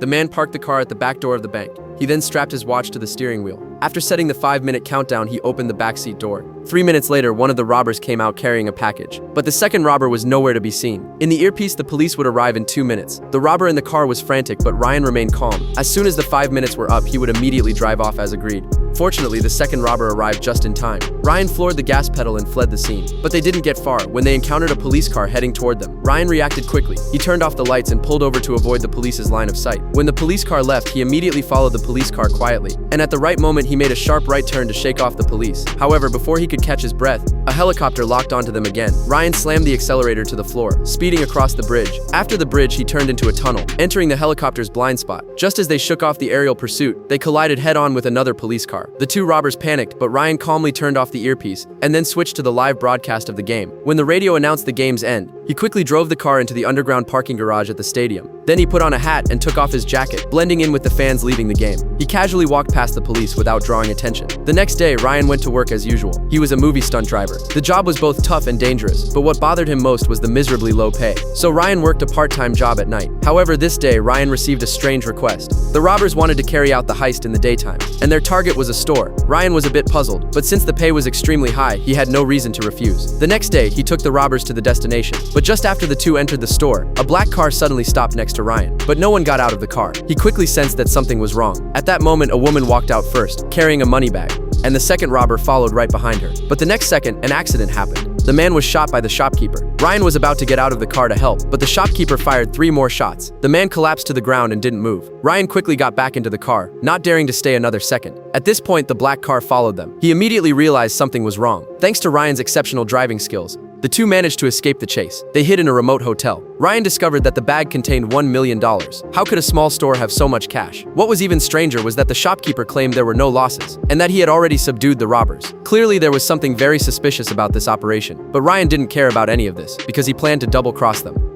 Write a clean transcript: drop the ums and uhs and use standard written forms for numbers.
The man parked the car at the back door of the bank. He then strapped his watch to the steering wheel. After setting the 5-minute countdown, he opened the backseat door. 3 minutes later, one of the robbers came out carrying a package. But the second robber was nowhere to be seen. In the earpiece, the police would arrive in 2 minutes. The robber in the car was frantic, but Ryan remained calm. As soon as the 5 minutes were up, he would immediately drive off as agreed. Fortunately, the second robber arrived just in time. Ryan floored the gas pedal and fled the scene. But they didn't get far when they encountered a police car heading toward them. Ryan reacted quickly. He turned off the lights and pulled over to avoid the police's line of sight. When the police car left, he immediately followed the police car quietly. And at the right moment, he made a sharp right turn to shake off the police. However, before he could catch his breath, a helicopter locked onto them again. Ryan slammed the accelerator to the floor, speeding across the bridge. After the bridge, he turned into a tunnel, entering the helicopter's blind spot. Just as they shook off the aerial pursuit, they collided head-on with another police car. The two robbers panicked, but Ryan calmly turned off the earpiece and then switched to the live broadcast of the game. When the radio announced the game's end, he quickly drove the car into the underground parking garage at the stadium. Then he put on a hat and took off his jacket, blending in with the fans leaving the game. He casually walked past the police without drawing attention. The next day, Ryan went to work as usual. He was a movie stunt driver. The job was both tough and dangerous, but what bothered him most was the miserably low pay. So Ryan worked a part-time job at night. However, this day, Ryan received a strange request. The robbers wanted to carry out the heist in the daytime, and their target was a store. Ryan was a bit puzzled, but since the pay was extremely high, he had no reason to refuse. The next day, he took the robbers to the destination, but just after the two entered the store, a black car suddenly stopped next to Ryan. But no one got out of the car. He quickly sensed that something was wrong. At that moment, a woman walked out first, carrying a money bag, and the second robber followed right behind her. But the next second, an accident happened. The man was shot by the shopkeeper. Ryan was about to get out of the car to help, but the shopkeeper fired 3 more shots. The man collapsed to the ground and didn't move. Ryan quickly got back into the car, not daring to stay another second. At this point, the black car followed them. He immediately realized something was wrong. Thanks to Ryan's exceptional driving skills, the two managed to escape the chase. They hid in a remote hotel. Ryan discovered that the bag contained $1 million. How could a small store have so much cash? What was even stranger was that the shopkeeper claimed there were no losses, and that he had already subdued the robbers. Clearly, there was something very suspicious about this operation, but Ryan didn't care about any of this, because he planned to double-cross them.